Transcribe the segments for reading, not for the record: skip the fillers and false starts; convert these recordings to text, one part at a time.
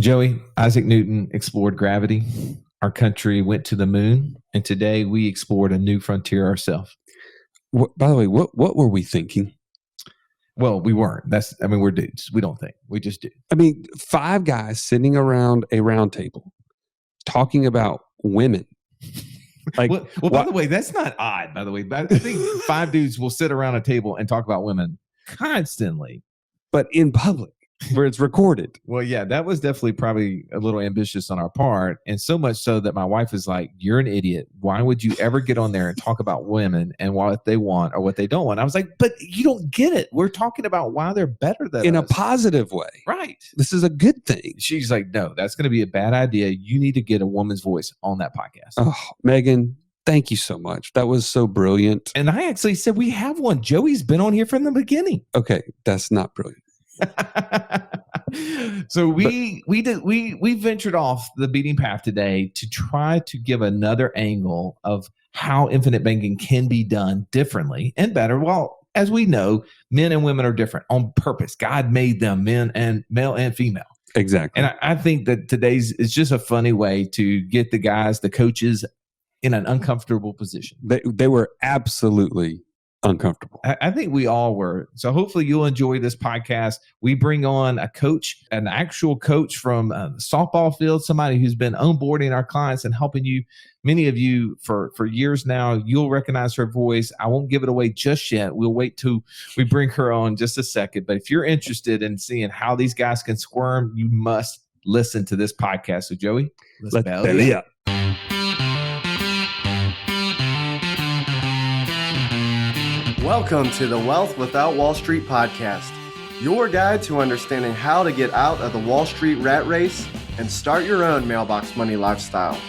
Joey, Isaac Newton explored gravity. Our country went to the moon, and today we explored a new frontier ourselves. By the way, what were we thinking? Well, we weren't. We're dudes. We don't think. We just do. I mean, 5 guys sitting around a round table talking about women. Like, well, by the way, that's not odd, by the way. But I think 5 dudes will sit around a table and talk about women constantly. But in public, where it's recorded. Well, yeah, that was definitely probably a little ambitious on our part. And so much so that my wife is like, you're an idiot. Why would you ever get on there and talk about women and what they want or what they don't want? I was like, but you don't get it. We're talking about why they're better than us. In a positive way. Right. This is a good thing. She's like, no, that's going to be a bad idea. You need to get a woman's voice on that podcast. Oh, Megan, thank you so much. That was so brilliant. And I actually said, we have one. Joey's been on here from the beginning. Okay, that's not brilliant. So we ventured off the beating path today to try to give another angle of how infinite banking can be done differently and better. Well, as we know, men and women are different on purpose. God made them male and female. Exactly. And I think that today's is just a funny way to get the guys, the coaches, in an uncomfortable position. They were absolutely uncomfortable. I think we all were. So hopefully you'll enjoy this podcast. We bring on a coach, an actual coach from the softball field, somebody who's been onboarding our clients and helping you, many of you for years now. You'll recognize her voice. I won't give it away just yet. We'll wait till we bring her on just a second. But if you're interested in seeing how these guys can squirm, you must listen to this podcast. So Joey, let's belly up. Welcome to the Wealth Without Wall Street podcast, your guide to understanding how to get out of the Wall Street rat race and start your own mailbox money lifestyle.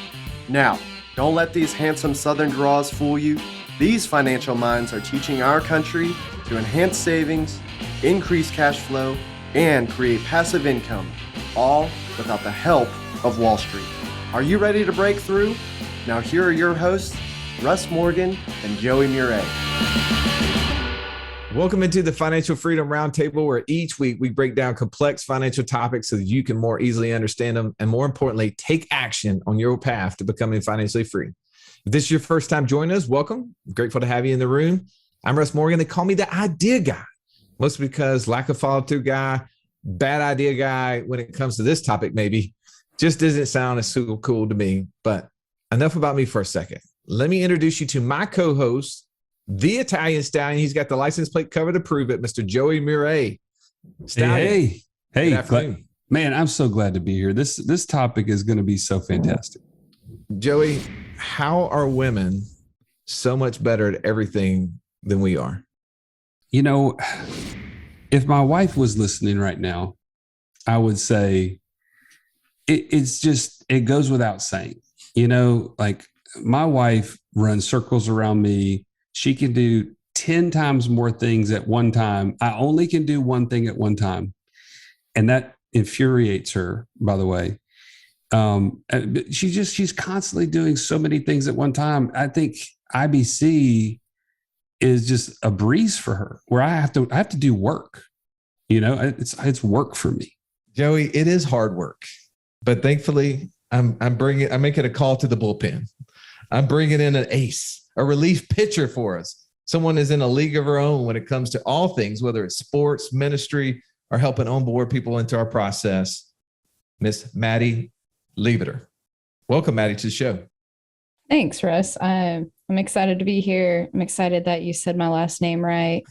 Now, don't let these handsome Southern draws fool you. These financial minds are teaching our country to enhance savings, increase cash flow, and create passive income, all without the help of Wall Street. Are you ready to break through? Now here are your hosts, Russ Morgan and Joey Mure. Welcome into the Financial Freedom Roundtable, where each week we break down complex financial topics so that you can more easily understand them and, more importantly, take action on your path to becoming financially free. If this is your first time joining us, welcome. I'm grateful to have you in the room. I'm Russ Morgan. They call me the idea guy, mostly because lack of follow-through guy, bad idea guy when it comes to this topic maybe, just doesn't sound as super cool to me. But enough about me for a second. Let me introduce you to my co-host, the Italian Stallion. He's got the license plate cover to prove it, Mr. Joey Mure. Hey, good afternoon. Man, I'm so glad to be here. This topic is going to be so fantastic. Joey, how are women so much better at everything than we are? You know, if my wife was listening right now, I would say it goes without saying. You know, like my wife runs circles around me. She can do 10 times more things at one time. I only can do one thing at one time. And that infuriates her, by the way. She's constantly doing so many things at one time. I think IBC is just a breeze for her, where I have to do work. You know, it's work for me. Joey, it is hard work, but thankfully I'm making a call to the bullpen. I'm bringing in an ace, a relief pitcher for us. Someone is in a league of her own when it comes to all things, whether it's sports, ministry, or helping onboard people into our process. Miss Maddie Lebeter. Welcome, Maddie, to the show. Thanks, Russ. I'm excited to be here. I'm excited that you said my last name right.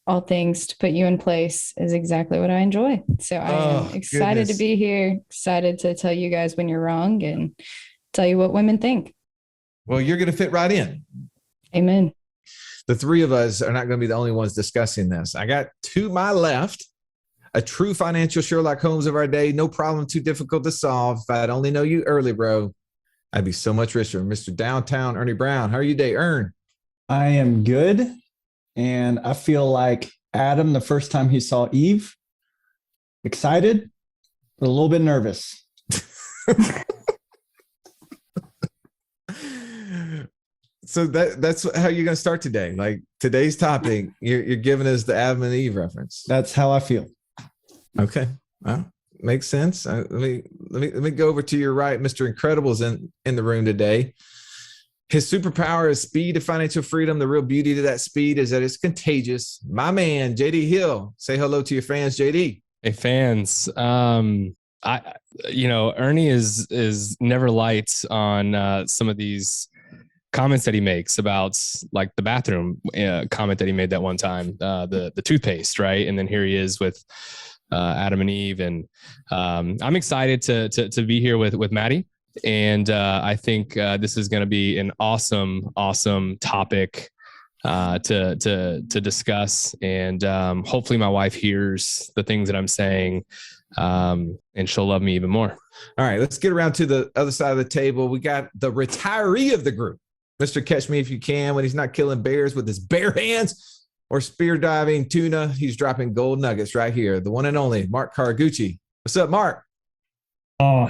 All things to put you in place is exactly what I enjoy. So I am excited to be here, excited to tell you guys when you're wrong and tell you what women think. Well, you're going to fit right in. Amen. The three of us are not going to be the only ones discussing this. I got to my left, a true financial Sherlock Holmes of our day. No problem too difficult to solve. If I'd only know you early, bro, I'd be so much richer. Mr. Downtown Ernie Brown. How are you today, Ern? I am good. And I feel like Adam, the first time he saw Eve, excited, but a little bit nervous. So that's how you're going to start today. Like today's topic, you're giving us the Adam and Eve reference. That's how I feel. Okay. Well, Makes sense. Let me go over to your right. Mr. Incredible's in the room today. His superpower is speed to financial freedom. The real beauty to that speed is that it's contagious. My man, JD Hill, say hello to your fans, JD. Hey, fans. Ernie is never light on some of these comments that he makes about like the bathroom comment that he made that one time, the toothpaste, right? And then here he is with Adam and Eve, and I'm excited to be here with Maddie. And I think this is going to be an awesome topic to discuss. And hopefully my wife hears the things that I'm saying, and she'll love me even more. All right, let's get around to the other side of the table. We got the retiree of the group, Mr. Catch Me If You Can, when he's not killing bears with his bare hands or spear diving tuna. He's dropping gold nuggets right here. The one and only Mark Caragucci. What's up, Mark? Oh,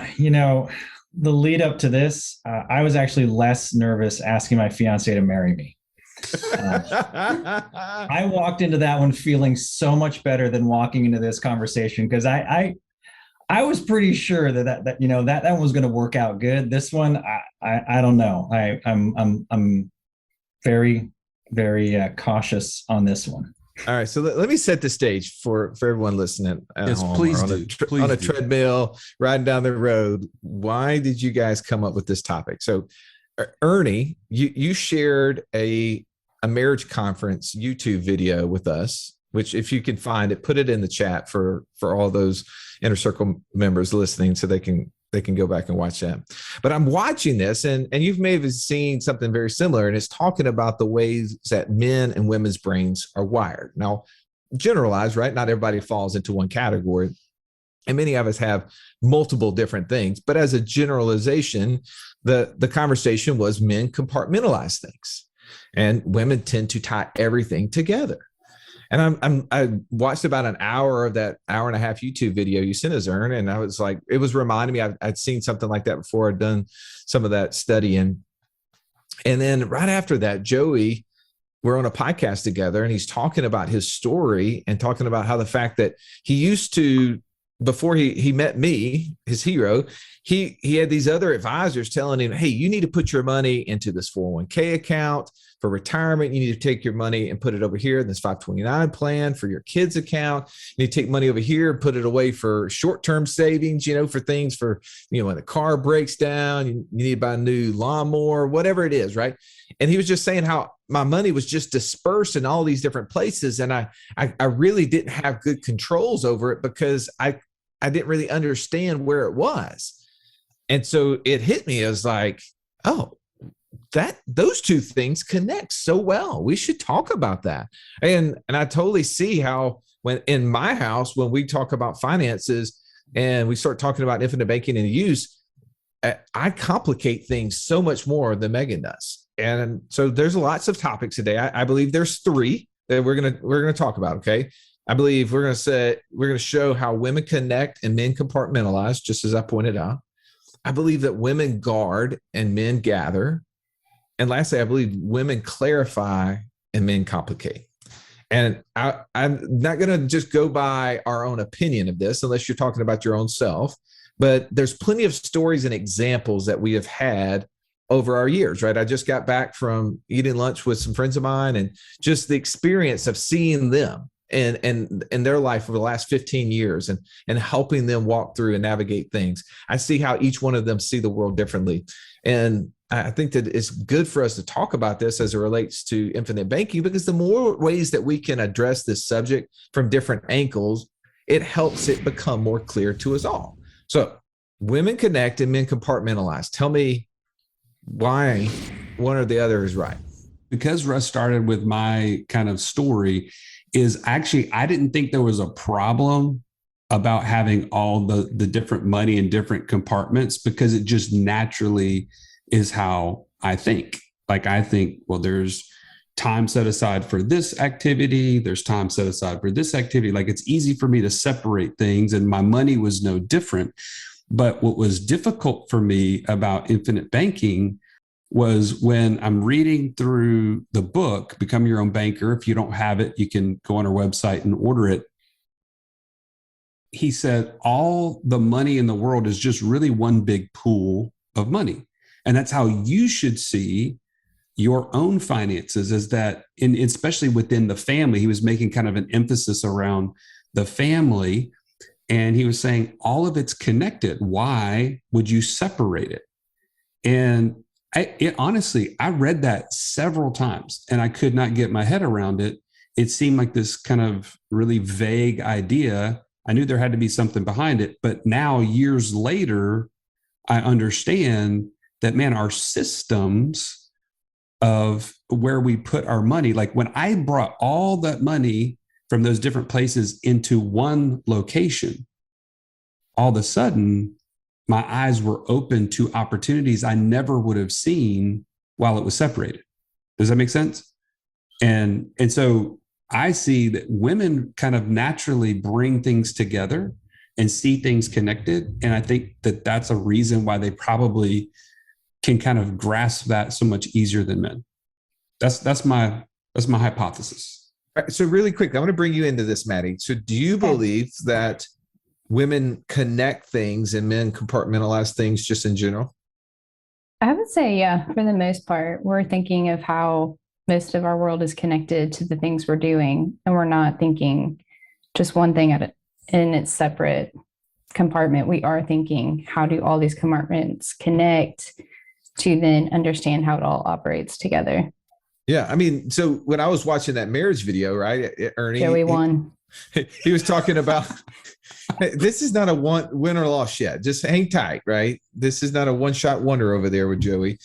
the lead up to this, I was actually less nervous asking my fiance to marry me. I walked into that one feeling so much better than walking into this conversation, because I was pretty sure that one was going to work out good. This one, I don't know. I'm very, very cautious on this one. All right, so let me set the stage for everyone listening at home, please on do. A treadmill, riding down the road. Why did you guys come up with this topic? So, Ernie, you shared a marriage conference YouTube video with us, which if you can find it, put it in the chat for all those Inner Circle members listening, so they can go back and watch that. But I'm watching this, and you've maybe seen something very similar, and it's talking about the ways that men and women's brains are wired. Now, generalized, right? Not everybody falls into one category, and many of us have multiple different things. But as a generalization, the conversation was men compartmentalize things, and women tend to tie everything together. And I watched about an hour of that hour and a half YouTube video you sent us, Ern, and I was like, it was reminding me, I'd seen something like that before. I'd done some of that studying. And then right after that, Joey, we're on a podcast together, and he's talking about his story and talking about how the fact that he used to, before he met me, his hero, he had these other advisors telling him, hey, you need to put your money into this 401k account for retirement. You need to take your money and put it over here in this 529 plan for your kids account. You need to take money over here and put it away for short-term savings, for things for, when the car breaks down, you need to buy a new lawnmower, whatever it is, right? And he was just saying how my money was just dispersed in all these different places. And I really didn't have good controls over it, because I didn't really understand where it was. And so it hit me as like, oh, those two things connect so well. We should talk about that. And I totally see how when in my house, when we talk about finances and we start talking about infinite banking and use, I complicate things so much more than Megan does. And so there's lots of topics today. I believe there's 3 that we're gonna talk about. Okay. I believe we're gonna show how women connect and men compartmentalize, just as I pointed out. I believe that women guard and men gather. And lastly, I believe women clarify and men complicate. And I'm not going to just go by our own opinion of this, unless you're talking about your own self. But there's plenty of stories and examples that we have had over our years, right? I just got back from eating lunch with some friends of mine, and just the experience of seeing them and their life over the last 15 years and helping them walk through and navigate things. I see how each one of them see the world differently. And I think that it's good for us to talk about this as it relates to infinite banking, because the more ways that we can address this subject from different angles, it helps it become more clear to us all. So women connect and men compartmentalize. Tell me why one or the other is right. Because Russ started with my kind of story, is actually, I didn't think there was a problem about having all the different money in different compartments, because it just naturally is how I think. Like, I think, well, there's time set aside for this activity. There's time set aside for this activity. Like, it's easy for me to separate things, and my money was no different. But what was difficult for me about infinite banking was when I'm reading through the book, Become Your Own Banker. If you don't have it, you can go on our website and order it. he said all the money in the world is just really one big pool of money. And that's how you should see your own finances, is that especially within the family. He was making kind of an emphasis around the family. And he was saying all of it's connected. Why would you separate it? And honestly, I read that several times and I could not get my head around it. It seemed like this kind of really vague idea. I knew there had to be something behind it, but now years later, I understand that, man, our systems of where we put our money, like when I brought all that money from those different places into one location, all of a sudden, my eyes were open to opportunities I never would have seen while it was separated. Does that make sense? And so I see that women kind of naturally bring things together and see things connected. And I think that that's a reason why they probably can kind of grasp that so much easier than men. That's my hypothesis. All right, so really quick, I want to bring you into this, Maddie. So do you believe that women connect things and men compartmentalize things just in general? I would say, yeah, for the most part, we're thinking of how most of our world is connected to the things we're doing. And we're not thinking just one thing at it in its separate compartment. We are thinking, how do all these compartments connect to then understand how it all operates together? Yeah. I mean, so when I was watching that marriage video, right, Ernie, Joey won. He was talking about, this is not a win or loss yet. Just hang tight, right? This is not a one-shot wonder over there with Joey.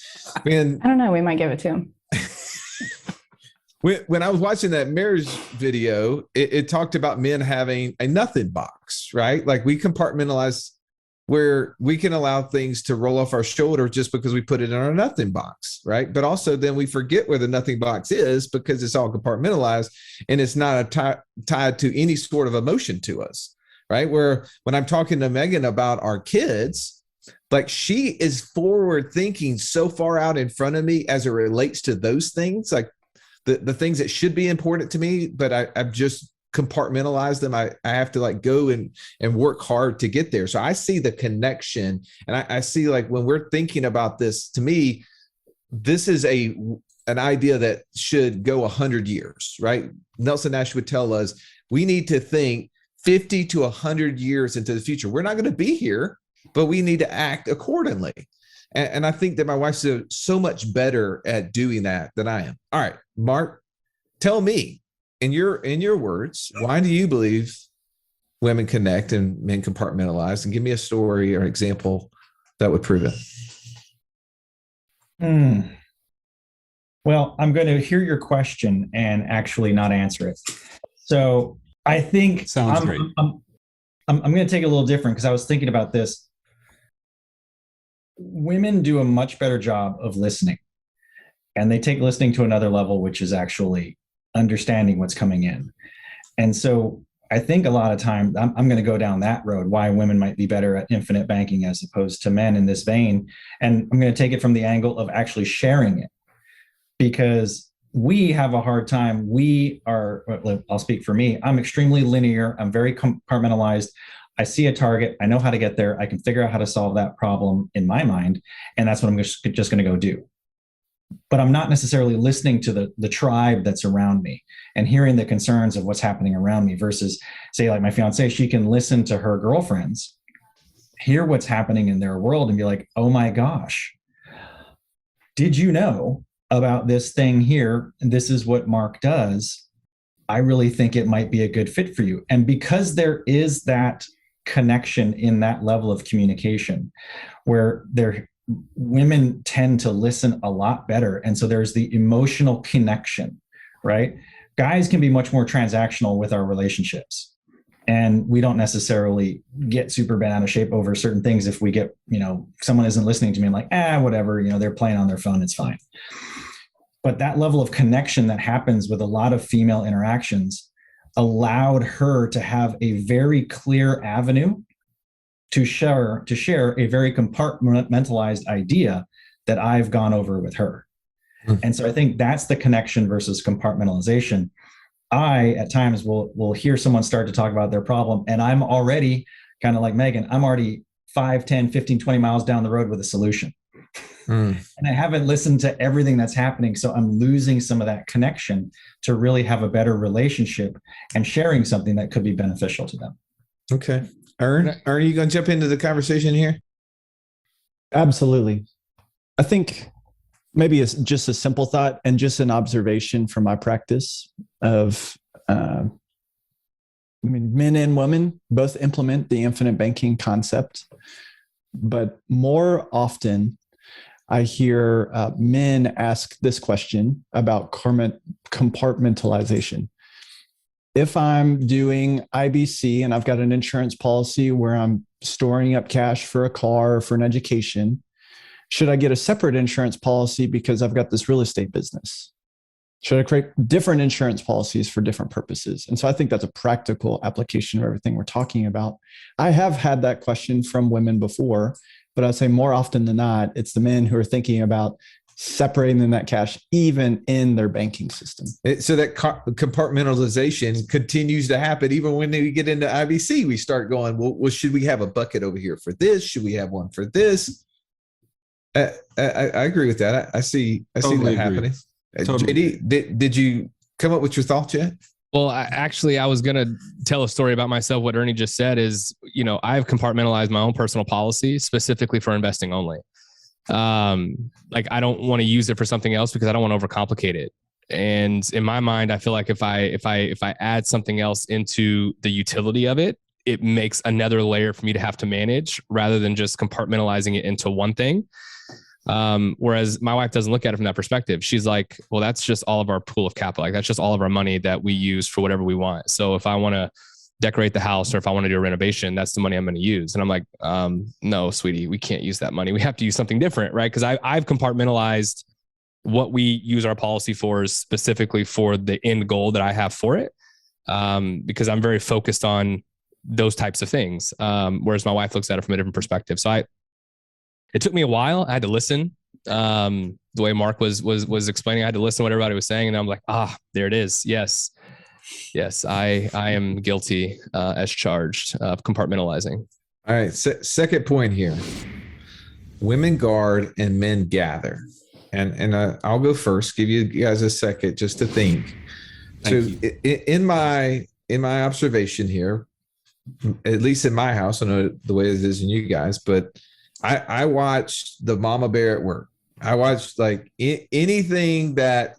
And I don't know. We might give it to him. When I was watching that marriage video, it talked about men having a nothing box, right? Like we compartmentalize where we can allow things to roll off our shoulder just because we put it in our nothing box, right? But also then we forget where the nothing box is because it's all compartmentalized and it's not tied to any sort of emotion to us, right? Where when I'm talking to Megan about our kids, like she is forward thinking so far out in front of me as it relates to those things, like the things that should be important to me, but I've just compartmentalized them. I have to like go and work hard to get there. So I see the connection, and I see like when we're thinking about this, to me, this is an idea that should go 100 years, right? Nelson Nash would tell us we need to think 50 to 100 years into the future. We're not going to be here, but we need to act accordingly. And I think that my wife's so much better at doing that than I am. All right, Mark, tell me, in your words, why do you believe women connect and men compartmentalize? And give me a story or example that would prove it. Well, I'm going to hear your question and actually not answer it. So I think sounds great. I'm going to take it a little different because I was thinking about this. Women do a much better job of listening, and they take listening to another level, which is actually understanding what's coming in. And so I think a lot of times I'm going to go down that road, why women might be better at infinite banking as opposed to men in this vein. And I'm going to take it from the angle of actually sharing it, because we have a hard time. I'll speak for me. I'm extremely linear. I'm very compartmentalized. I see a target. I know how to get there. I can figure out how to solve that problem in my mind. And that's what I'm just going to go do. But I'm not necessarily listening to the tribe that's around me and hearing the concerns of what's happening around me versus, say, like my fiance, she can listen to her girlfriends, hear what's happening in their world and be like, oh my gosh, did you know about this thing here? And this is what Mark does. I really think it might be a good fit for you. And because there is that connection in that level of communication where women tend to listen a lot better. And so there's the emotional connection, right? Guys can be much more transactional with our relationships. And we don't necessarily get super bent out of shape over certain things. If we get, someone isn't listening to me, I'm like, whatever, they're playing on their phone, it's fine. But that level of connection that happens with a lot of female interactions allowed her to have a very clear avenue to share a very compartmentalized idea that I've gone over with her. And so I think that's the connection versus compartmentalization. I at times will hear someone start to talk about their problem, and I'm already kind of like Megan, I'm already 5, 10, 15, 20 miles down the road with a solution. And I haven't listened to everything that's happening. So I'm losing some of that connection to really have a better relationship and sharing something that could be beneficial to them. Okay. Ernie, you going to jump into the conversation here? Absolutely. I think maybe it's just a simple thought and just an observation from my practice of, men and women both implement the infinite banking concept, but more often I hear men ask this question about compartmentalization. If I'm doing IBC and I've got an insurance policy where I'm storing up cash for a car or for an education, should I get a separate insurance policy because I've got this real estate business? Should I create different insurance policies for different purposes? And so I think that's a practical application of everything we're talking about. I have had that question from women before, but I'd say more often than not, it's the men who are thinking about separating that cash even in their banking system. So that compartmentalization continues to happen even when we get into IBC. We start going, well, should we have a bucket over here for this? Should we have one for this? I agree with that. I see Totally that happening. Totally. JD, did you come up with your thoughts yet? Well, I was going to tell a story about myself. What Ernie just said is, I've compartmentalized my own personal policy specifically for investing only. Like I don't want to use it for something else because I don't want to overcomplicate it. And in my mind, I feel like if I add something else into the utility of it, it makes another layer for me to have to manage rather than just compartmentalizing it into one thing. Whereas my wife doesn't look at it from that perspective. She's like, well, that's just all of our pool of capital. Like that's just all of our money that we use for whatever we want. So if I want to decorate the house or if I want to do a renovation, that's the money I'm going to use. And I'm like, no, sweetie, we can't use that money. We have to use something different, right? Because I've compartmentalized what we use our policy for specifically for the end goal that I have for it. Because I'm very focused on those types of things. Whereas my wife looks at it from a different perspective. So it took me a while. I had to listen. The way Mark was explaining, I had to listen to what everybody was saying. And I'm like, there it is. Yes, I am guilty as charged of compartmentalizing. All right. Second point here. Women guard and men gather. And I'll go first, give you guys a second just to think. In my observation here, at least in my house, I know the way it is in you guys, but I watch the mama bear at work. I watch like anything that,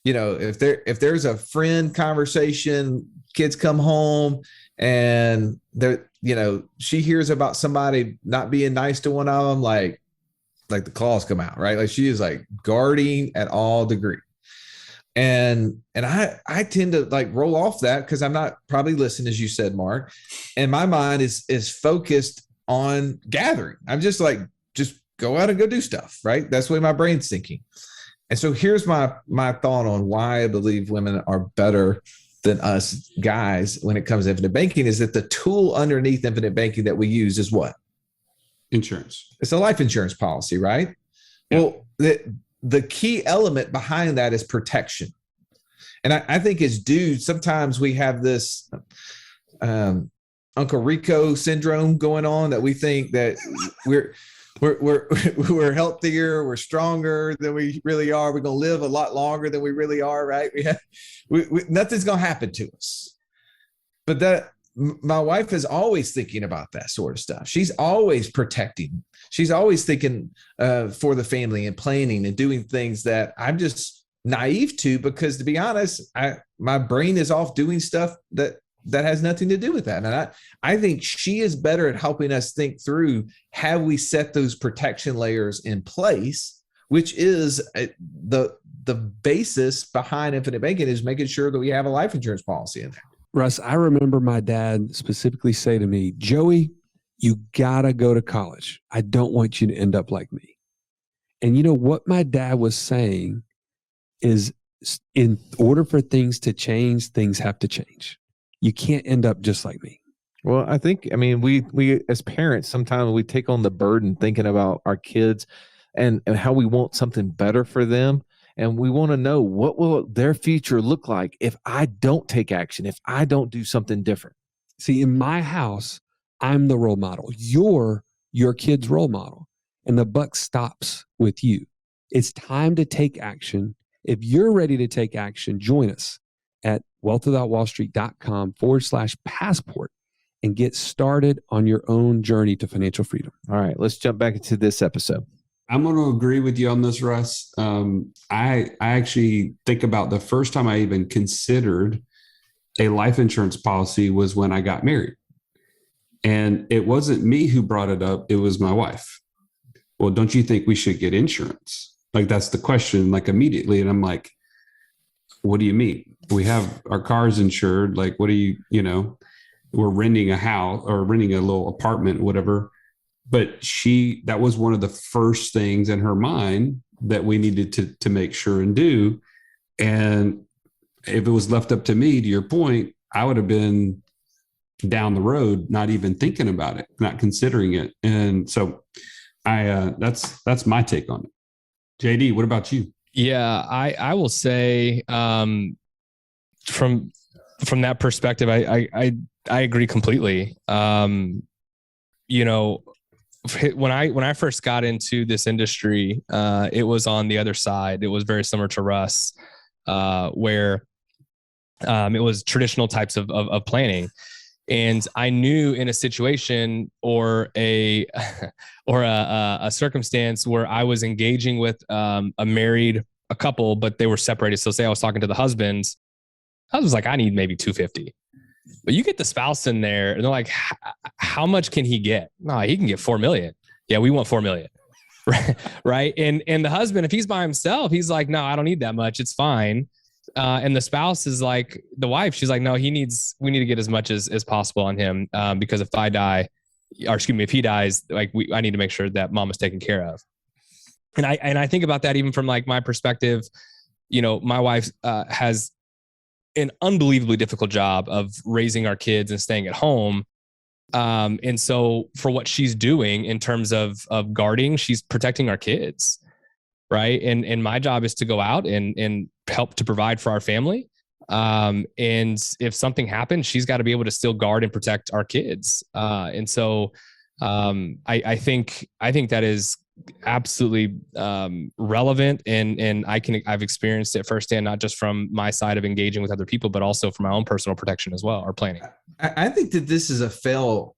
if there's a friend conversation, kids come home and she hears about somebody not being nice to one of them, like the claws come out, right? Like she is like guarding at all degree. And I tend to like roll off that because I'm not probably listening, as you said, Mark, and my mind is focused on gathering. I'm just like, just go out and go do stuff, right? That's the way my brain's thinking. And so here's my thought on why I believe women are better than us guys when it comes to infinite banking is that the tool underneath infinite banking that we use is what? Insurance. It's a life insurance policy, right? Yeah. Well, the key element behind that is protection. And I think as dudes, sometimes we have this Uncle Rico syndrome going on that we think that we're healthier, we're stronger than we really are. We're going to live a lot longer than we really are, right? Nothing's going to happen to us. But my wife is always thinking about that sort of stuff. She's always protecting. She's always thinking for the family and planning and doing things that I'm just naive to because, to be honest, my brain is off doing stuff that has nothing to do with that. And I think she is better at helping us think through how we set those protection layers in place, which is the basis behind infinite banking is making sure that we have a life insurance policy in there. Russ, I remember my dad specifically say to me, Joey, you gotta go to college. I don't want you to end up like me. And you know what my dad was saying is in order for things to change, things have to change. You can't end up just like me. Well, I think, we as parents, sometimes we take on the burden thinking about our kids and how we want something better for them. And we want to know, what will their future look like if I don't take action, if I don't do something different? See, in my house, I'm the role model. You're your kid's role model. And the buck stops with you. It's time to take action. If you're ready to take action, join us at wealthwithoutwallstreet.com/passport and get started on your own journey to financial freedom. All right, let's jump back into this episode. I'm going to agree with you on this, Russ. I actually think about the first time I even considered a life insurance policy was when I got married. And it wasn't me who brought it up. It was my wife. Well, don't you think we should get insurance? Like, that's the question, like, immediately. And I'm like, what do you mean? We have our cars insured. Like, what do you, we're renting a house or renting a little apartment, whatever. But that was one of the first things in her mind that we needed to make sure and do. And if it was left up to me, to your point, I would have been down the road, not even thinking about it, not considering it. And so that's my take on it. JD, what about you? Yeah, I will say, from that perspective, I agree completely. When I first got into this industry, it was on the other side. It was very similar to Russ, where it was traditional types of planning. And I knew in a situation or a circumstance where I was engaging with a couple, but they were separated. So say I was talking to the husband, I was like, I need maybe 250. But you get the spouse in there and they're like, how much can he get? No, he can get 4 million. Yeah, we want 4 million. Right. And the husband, if he's by himself, he's like, no, I don't need that much. It's fine. And the spouse is like, the wife, she's like, no, we need to get as much as possible on him. Because if he dies, like I need to make sure that mom is taken care of. And I think about that even from like my perspective. My wife has an unbelievably difficult job of raising our kids and staying at home. And so for what she's doing in terms of guarding, she's protecting our kids. Right. And my job is to go out and help to provide for our family. And if something happens, she's got to be able to still guard and protect our kids. And so I think that is absolutely relevant. And I've experienced it firsthand, not just from my side of engaging with other people, but also from my own personal protection as well, or planning. I think that this is a fail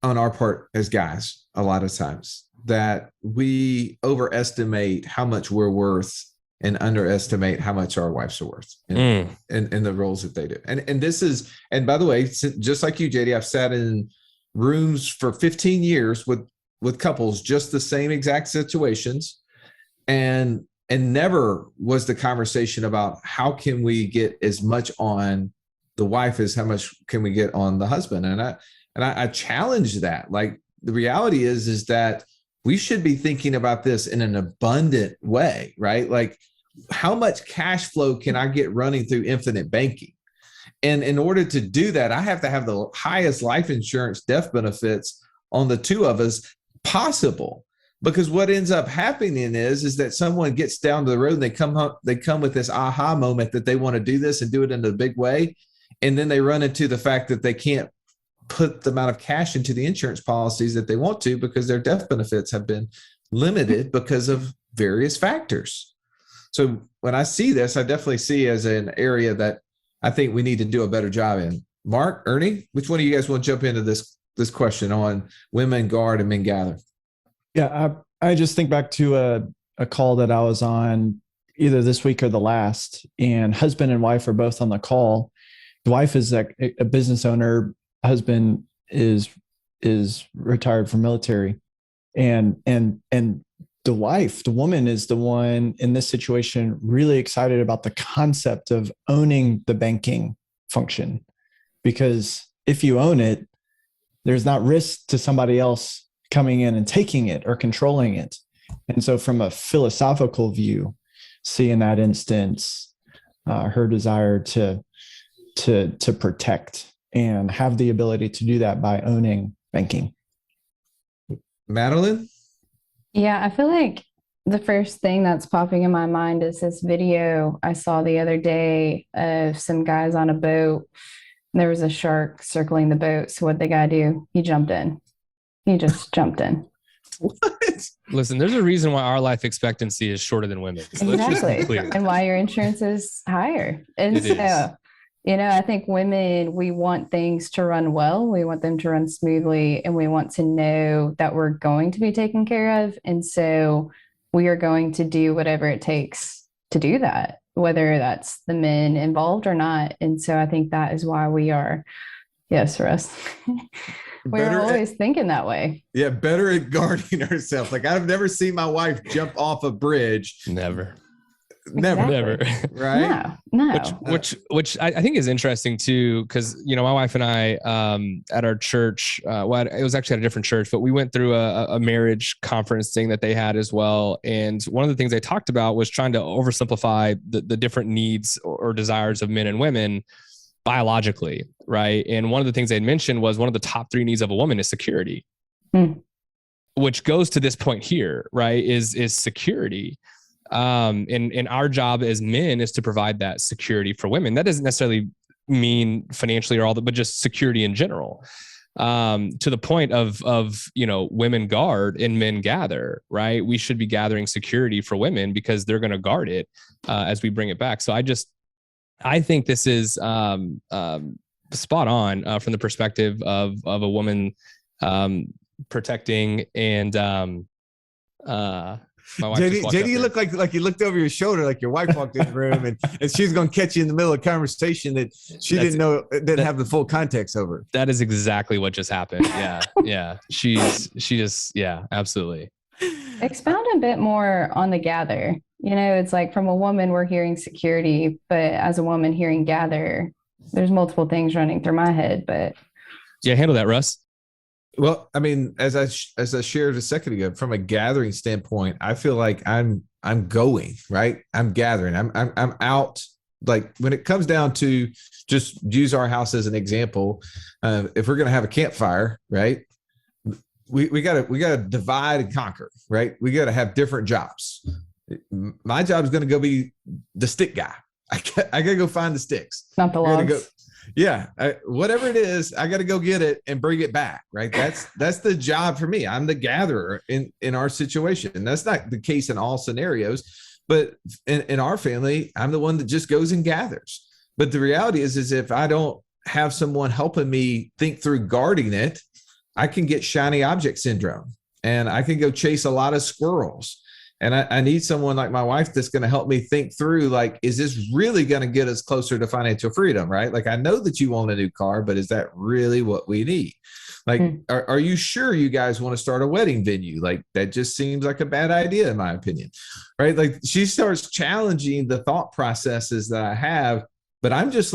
on our part as guys a lot of times, that we overestimate how much we're worth and underestimate how much our wives are worth in the roles that they do. And this is, and by the way, just like you, JD, I've sat in rooms for 15 years with couples, just the same exact situations. And never was the conversation about how can we get as much on the wife as how much can we get on the husband. And I challenge that. Like, the reality is that we should be thinking about this in an abundant way, right? Like, how much cash flow can I get running through infinite banking? And in order to do that, I have to have the highest life insurance death benefits on the two of us possible. Because what ends up happening is that someone gets down the road and they come with this aha moment that they want to do this and do it in a big way. And then they run into the fact that they can't put the amount of cash into the insurance policies that they want to, because their death benefits have been limited because of various factors. So when I see this, I definitely see as an area that I think we need to do a better job in. Mark, Ernie, which one of you guys want to jump into this question on women guard and men gather? Yeah, I just think back to a call that I was on either this week or the last, and husband and wife are both on the call. The wife is a business owner. Husband is retired from military, and the wife, the woman, is the one in this situation really excited about the concept of owning the banking function, because if you own it, there's not risk to somebody else coming in and taking it or controlling it. And so from a philosophical view, see in that instance, her desire to protect and have the ability to do that by owning banking. Madeline? Yeah, I feel like The first thing that's popping in my mind is this video I saw the other day of some guys on a boat. There was a shark circling the boat. So what the guy do? He jumped in. He just jumped in. What? Listen, there's a reason why our life expectancy is shorter than women. So let's just be Exactly. clear. And why your insurance is higher. And It is. I think women, we want things to run well. We want them to run smoothly, and we want to know that we're going to be taken care of. And so we are going to do whatever it takes to do that, whether that's the men involved or not. And so I think that is why we are, yes, Russ. We're always thinking that way. Yeah, better at guarding herself. Like, I've never seen my wife jump off a bridge. Never. Never. Right? No. Which I think is interesting too, because my wife and I at our church, it was actually at a different church, but we went through a marriage conference thing that they had as well. And one of the things they talked about was trying to oversimplify the different needs or desires of men and women biologically, right? And one of the things they mentioned was one of the top 3 needs of a woman is security, which goes to this point here, right? Is security. And our job as men is to provide that security for women. That doesn't necessarily mean financially or all that, but just security in general. To the point of women guard and men gather, right? We should be gathering security for women because they're going to guard it as we bring it back. So I think this is spot on from the perspective of a woman protecting and my wife JD, you look like you looked over your shoulder, like your wife walked in the room and she's going to catch you in the middle of a conversation that she didn't have the full context over. That is exactly what just happened. Yeah. Yeah. She just, absolutely. Expound a bit more on the gather. It's like from a woman, we're hearing security, but as a woman hearing gather, there's multiple things running through my head, but. Yeah. Handle that, Russ. Well, I mean, as I shared a second ago, from a gathering standpoint, I feel like I'm going, right? I'm gathering. I'm out. Like, when it comes down to, just use our house as an example, if we're going to have a campfire, right? We gotta divide and conquer, right? We got to have different jobs. My job is going to go be the stick guy. I got to go find the sticks. Not the logs. Whatever it is, I got to go get it and bring it back. Right. That's the job for me. I'm the gatherer in our situation. That's not the case in all scenarios, but in our family, I'm the one that just goes and gathers. But the reality is if I don't have someone helping me think through guarding it, I can get shiny object syndrome and I can go chase a lot of squirrels. And I need someone like my wife that's going to help me think through, like, is this really going to get us closer to financial freedom, right? Like, I know that you want a new car, but is that really what we need? Like, are you sure you guys want to start a wedding venue? Like, that just seems like a bad idea, in my opinion, right? Like, she starts challenging the thought processes that I have, but I'm just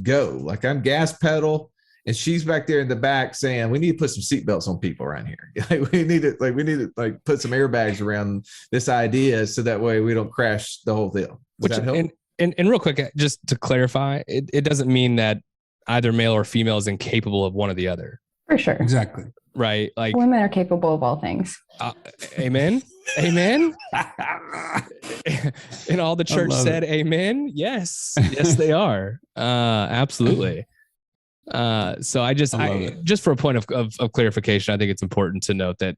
go. Like, I'm gas pedal. And she's back there in the back saying, we need to put some seatbelts on people around here. we need to put some airbags around this idea so that way we don't crash the whole deal. Does that help? And real quick, just to clarify, it doesn't mean that either male or female is incapable of one or the other. For sure. Exactly. Right. Like, women are capable of all things. Amen. Amen. And all the church said, amen. Yes. Yes, they are. Absolutely. So I just for a point of clarification, I think it's important to note that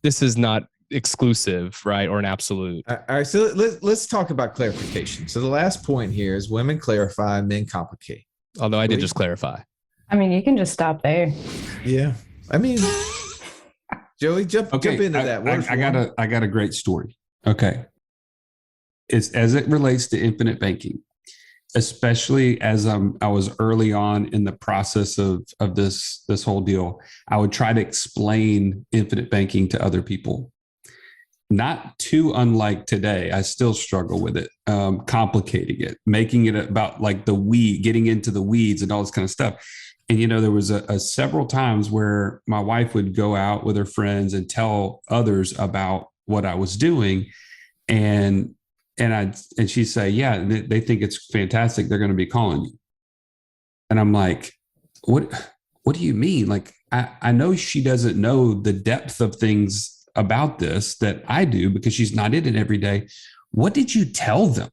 this is not exclusive, right? Or an absolute. All right. So let's talk about clarification. So the last point here is women clarify, men complicate. Although I did just clarify. I mean, you can just stop there. Yeah. I mean, Joey, jump into that. I got a great story. Okay. It's as it relates to infinite banking. Especially as I was early on in the process of this whole deal, I would try to explain infinite banking to other people. Not too unlike today. I still struggle with it, complicating it, making it about like getting into the weeds and all this kind of stuff. And, there was a several times where my wife would go out with her friends and tell others about what I was doing. And she'd say, yeah, they think it's fantastic. They're going to be calling you. And I'm like, what do you mean? Like, I know she doesn't know the depth of things about this that I do because she's not in it every day. What did you tell them?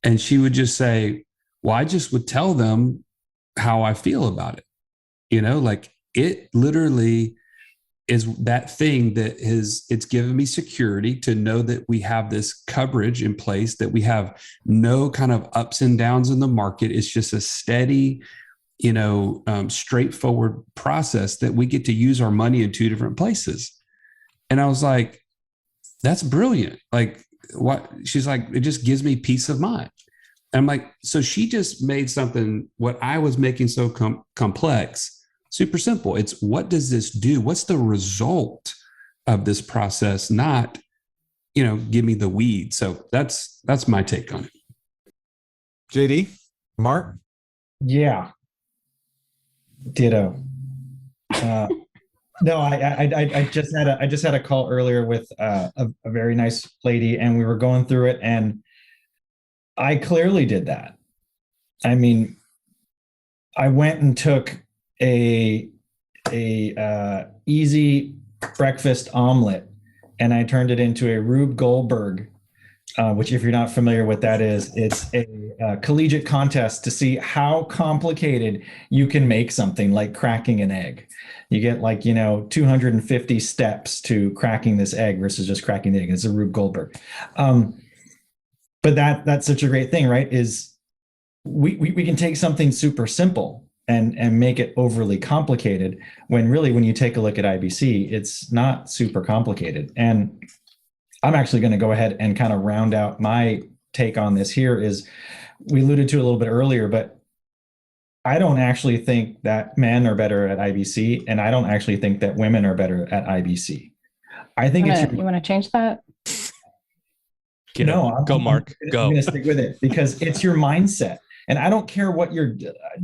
And she would just say, well, I just would tell them how I feel about it. Like it literally is that thing that it's given me security to know that we have this coverage in place, that we have no kind of ups and downs in the market. It's just a steady, straightforward process that we get to use our money in two different places. And I was like, that's brilliant. Like what? She's like, it just gives me peace of mind. And I'm like, so she just made something, what I was making so complex, super simple. It's what does this do? What's the result of this process? Not, give me the weed. So that's my take on it. JD, Mark? Yeah. Ditto. No, I just had a call earlier with a very nice lady, and we were going through it, and I clearly did that. I mean, I went and took a easy breakfast omelet, and I turned it into a Rube Goldberg, which, if you're not familiar with that is, it's a collegiate contest to see how complicated you can make something like cracking an egg. You get 250 steps to cracking this egg versus just cracking the egg. It's a Rube Goldberg. But that's such a great thing, right? Is we can take something super simple and make it overly complicated, when really, when you take a look at IBC, it's not super complicated. And I'm actually going to go ahead and kind of round out my take on this here. Is we alluded to a little bit earlier, but I don't actually think that men are better at IBC, and I don't actually think that women are better at IBC. I think you want to change that? Go, Mark. Go. I'm going to stick with it because it's your mindset. And I don't care what your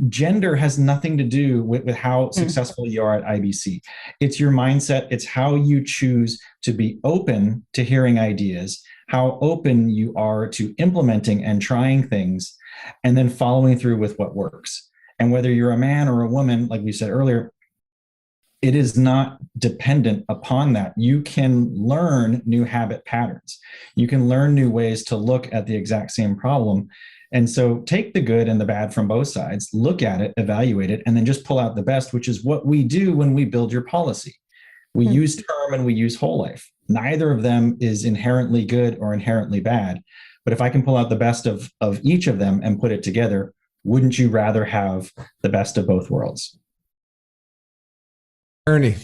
gender has nothing to do with how successful you are at IBC. It's your mindset. It's how you choose to be open to hearing ideas, how open you are to implementing and trying things, and then following through with what works. And whether you're a man or a woman, like we said earlier, it is not dependent upon that. You can learn new habit patterns. You can learn new ways to look at the exact same problem. And so take the good and the bad from both sides, look at it, evaluate it, and then just pull out the best, which is what we do when we build your policy. We use term and we use whole life. Neither of them is inherently good or inherently bad. But if I can pull out the best of each of them and put it together, wouldn't you rather have the best of both worlds? Ernie?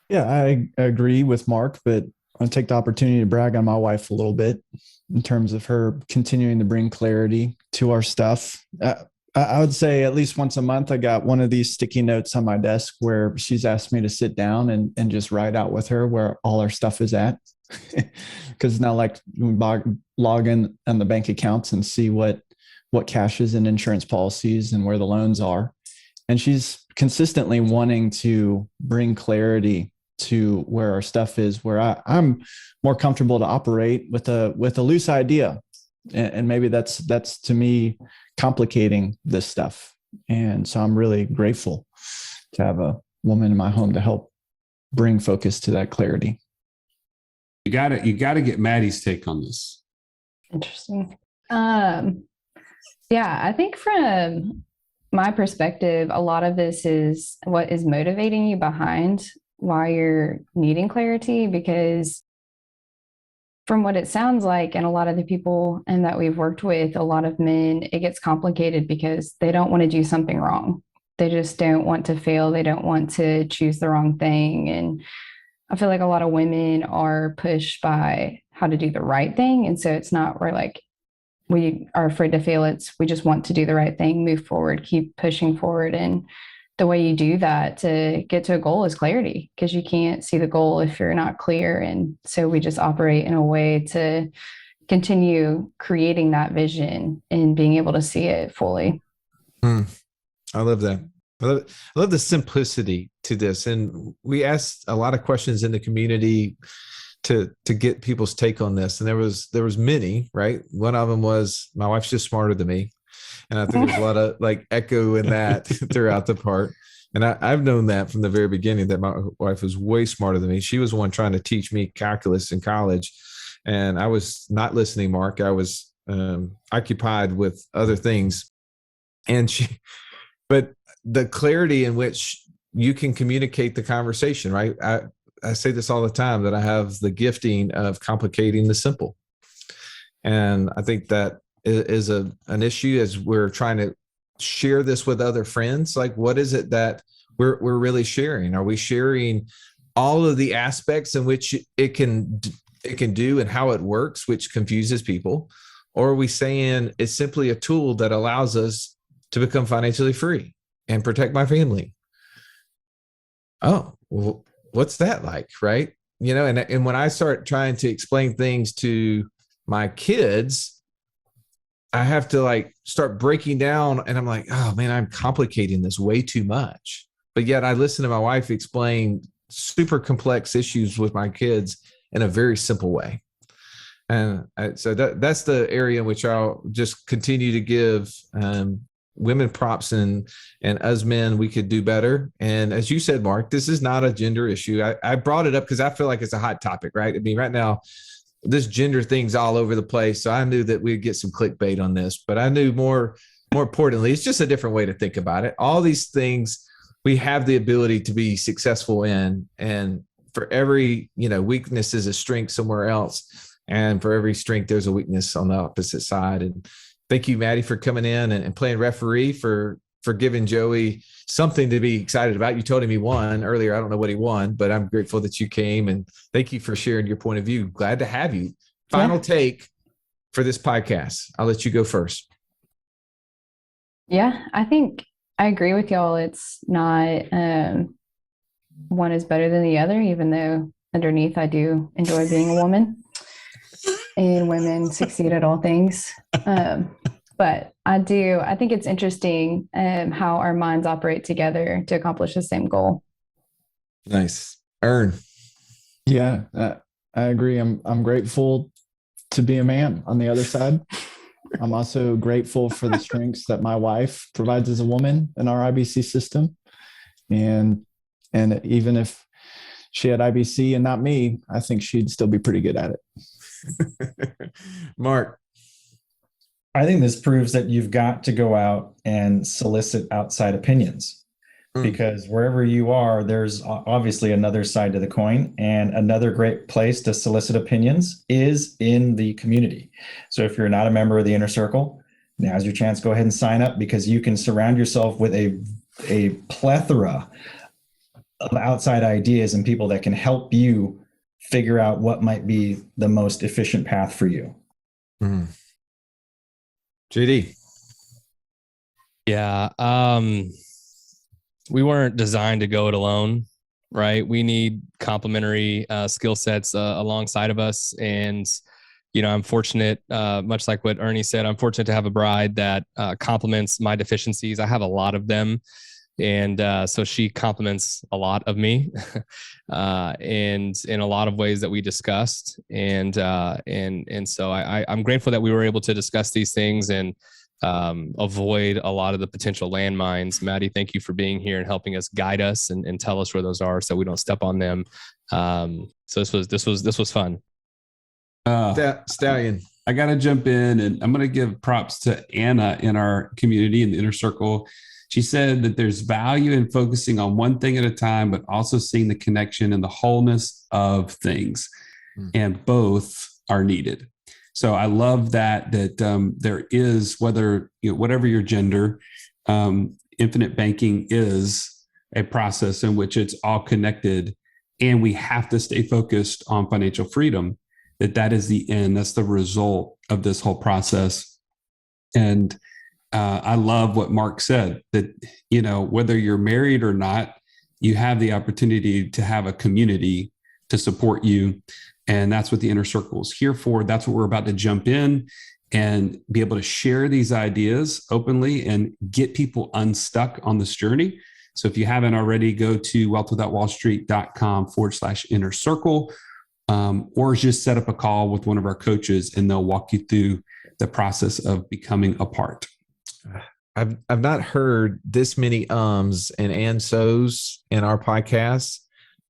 Yeah, I agree with Mark, but I'll take the opportunity to brag on my wife a little bit in terms of her continuing to bring clarity to our stuff. I would say at least once a month, I got one of these sticky notes on my desk where she's asked me to sit down and just write out with her where all our stuff is at. Because it's not like we log in on the bank accounts and see what cash is in insurance policies and where the loans are. And she's consistently wanting to bring clarity to where our stuff is, where I'm more comfortable to operate with a loose idea. And maybe that's to me complicating this stuff. And so I'm really grateful to have a woman in my home to help bring focus to that clarity. You got to get Maddie's take on this. Interesting. Yeah, I think from my perspective, a lot of this is what is motivating you behind why you're needing clarity, because from what it sounds like, and a lot of the people and that we've worked with, a lot of men, it gets complicated because they don't want to do something wrong. They just don't want to fail. They don't want to choose the wrong thing. And I feel like a lot of women are pushed by how to do the right thing. And so it's not where like we are afraid to fail. We just want to do the right thing, move forward, keep pushing forward. And the way you do that to get to a goal is clarity, because you can't see the goal if you're not clear. And so we just operate in a way to continue creating that vision and being able to see it fully. I love that. I love the simplicity to this. And we asked a lot of questions in the community to get people's take on this. And there was many, right? One of them was, my wife's just smarter than me. And I think there's a lot of like echo in that throughout the part. And I've known that from the very beginning, that my wife was way smarter than me. She was the one trying to teach me calculus in college. And I was not listening, Mark. I was occupied with other things. But the clarity in which you can communicate the conversation, right? I say this all the time, that I have the gifting of complicating the simple. And I think that is an issue as we're trying to share this with other friends. Like, what is it that we're really sharing? Are we sharing all of the aspects in which it can do and how it works, which confuses people? Or are we saying it's simply a tool that allows us to become financially free and protect my family? Oh, well, what's that like? Right. And when I start trying to explain things to my kids, I have to start breaking down, and I'm like, oh man, I'm complicating this way too much. But yet I listen to my wife explain super complex issues with my kids in a very simple way. And so that's the area in which I'll just continue to give women props, and us men, we could do better. And as you said, Mark, this is not a gender issue. I brought it up because I feel like it's a hot topic, right? I mean, right now, this gender thing's all over the place. So I knew that we'd get some clickbait on this, but I knew more importantly, it's just a different way to think about it. All these things we have the ability to be successful in, and for every, weakness is a strength somewhere else. And for every strength, there's a weakness on the opposite side. And thank you, Maddie, for coming in and playing referee, for giving Joey something to be excited about. You told him he won earlier. I don't know what he won, but I'm grateful that you came, and thank you for sharing your point of view. Glad to have you. Final take for this podcast. I'll let you go first. Yeah, I think I agree with y'all. It's not one is better than the other, even though underneath I do enjoy being a woman, and women succeed at all things. But I think it's interesting how our minds operate together to accomplish the same goal. Nice. Ern. Yeah, I agree. I'm grateful to be a man on the other side. I'm also grateful for the strengths that my wife provides as a woman in our IBC system. And even if she had IBC and not me, I think she'd still be pretty good at it. Mark. I think this proves that you've got to go out and solicit outside opinions, because wherever you are, there's obviously another side to the coin, and another great place to solicit opinions is in the community. So if you're not a member of the Inner Circle, now's your chance. Go ahead and sign up, because you can surround yourself with a plethora of outside ideas and people that can help you figure out what might be the most efficient path for you. JD. Yeah. We weren't designed to go it alone, right? We need complementary skill sets alongside of us. And, I'm fortunate, much like what Ernie said, I'm fortunate to have a bride that complements my deficiencies. I have a lot of them. And so she complements a lot of me, and in a lot of ways that we discussed. And so I'm grateful that we were able to discuss these things and avoid a lot of the potential landmines. Maddie, thank you for being here and helping us guide us and tell us where those are so we don't step on them. So this was fun. Stallion. I got to jump in, and I'm going to give props to Anna in our community in the Inner Circle. She said that there's value in focusing on one thing at a time, but also seeing the connection and the wholeness of things, and both are needed. So I love that there is, whether, whatever your gender, infinite banking is a process in which it's all connected, and we have to stay focused on financial freedom. That is the end. That's the result of this whole process. And I love what Mark said, that, whether you're married or not, you have the opportunity to have a community to support you. And that's what the Inner Circle is here for. That's what we're about to jump in and be able to share these ideas openly and get people unstuck on this journey. So if you haven't already, go to wealthwithoutwallstreet.com/inner circle, or just set up a call with one of our coaches and they'll walk you through the process of becoming a part. I've not heard this many ums and so's in our podcast.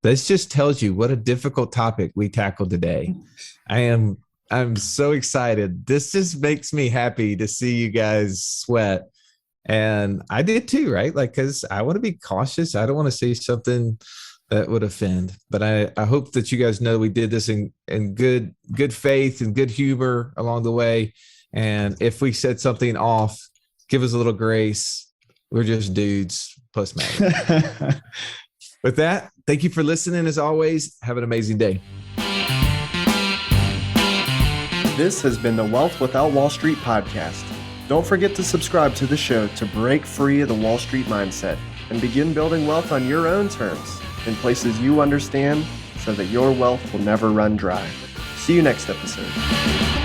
This just tells you what a difficult topic we tackled today. I'm so excited. This just makes me happy to see you guys sweat. And I did too, right? Like, because I want to be cautious. I don't want to say something that would offend. But I hope that you guys know we did this in good faith and good humor along the way. And if we said something off, give us a little grace. We're just dudes plus Maddie. With that, thank you for listening. As always, have an amazing day. This has been the Wealth Without Wall Street podcast. Don't forget to subscribe to the show to break free of the Wall Street mindset and begin building wealth on your own terms in places you understand so that your wealth will never run dry. See you next episode.